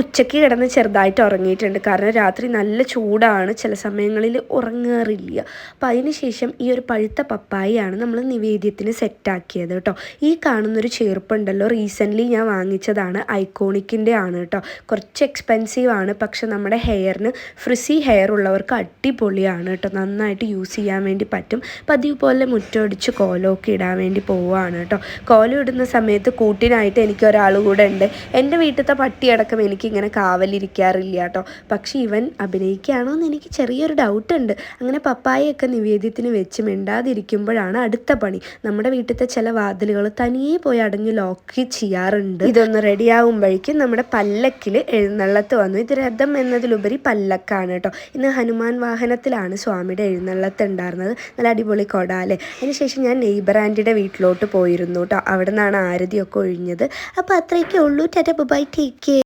ഉച്ചയ്ക്ക് കിടന്ന് ചെറുതായിട്ട് ഉറങ്ങിയിട്ടുണ്ട്. കാരണം രാത്രി നല്ല ചൂടാണ്, ചില സമയങ്ങളിൽ ഉറങ്ങാറില്ല. അപ്പം അതിന് ശേഷം ഈ ഒരു പഴുത്ത പപ്പായയാണ് നമ്മൾ നിവേദ്യത്തിന് സെറ്റാക്കിയത് കേട്ടോ. ഈ കാണുന്നൊരു ചെറുപ്പുണ്ടല്ലോ, റീസെൻ്റ്ലി ഞാൻ വാങ്ങിച്ചതാണ്, ഐക്കോണിക്കിൻ്റെ ആണ് കേട്ടോ. കുറച്ച് എക്സ്പെൻസീവ് ആണ്, പക്ഷെ നമ്മുടെ ഹെയറിന് ഫ്രിസി ഹെയർ ഉള്ളവർക്ക് അടിപൊളിയാണ് കേട്ടോ. നന്നായിട്ട് യൂസ് ചെയ്യാൻ വേണ്ടി പറ്റും. പതിവ് പോലെ മുറ്റമടിച്ച് കോലമൊക്കെ ഇടാൻ വേണ്ടി പോവുകയാണ് കേട്ടോ. കോലം ഇടുന്ന സമയത്ത് കൂട്ടിനായിട്ട് എനിക്കൊരാൾ കൂടെ ഉണ്ട്. എൻ്റെ വീട്ടിലത്തെ പട്ടിയടക്കം എനിക്കിങ്ങനെ കാവലിരിക്കാറില്ല കേട്ടോ. പക്ഷേ ഇവൻ അഭിനയിക്കുകയാണോ എന്ന് എനിക്ക് ചെറിയൊരു ഡൗട്ട് ഉണ്ട്. അങ്ങനെ പപ്പായയൊക്കെ നിവേദ്യത്തിന് വെച്ച് മിണ്ടാതിരിക്കുമ്പോഴാണ് അടുത്ത പണി. നമ്മുടെ വീട്ടിലത്തെ ചില വാതിലുകൾ തനിയെ പോയി അടഞ്ഞ് ലോക്ക് ചെയ്യാറുണ്ട്. ഇതൊന്ന് റെഡിയാകുമ്പോഴേക്കും നമ്മുടെ പല്ലക്കിൽ എഴുന്നള്ളത്ത് വന്നു. ഇത് രഥം എന്നതിലുപരി പല്ലക്കാണ് കേട്ടോ. ഇന്ന് ഹനുമാൻ വാഹനത്തിലാണ് സ്വാമിയുടെ എഴുന്നള്ളത്ത് ഉണ്ടായിരുന്നത്. നല്ല അടിപൊളി കൊടാലെ. അതിനുശേഷം ഞാൻ നെയ്ബർ ആൻറ്റിയുടെ വീട്ടിലോട്ട് പോയിരുന്നു കേട്ടോ. അവിടെ നിന്നാണ് ആരതിയൊക്കെ ഒഴിഞ്ഞത്. അപ്പോൾ അത്രയൊക്കെ ഉള്ളൂ. Tata by, take care.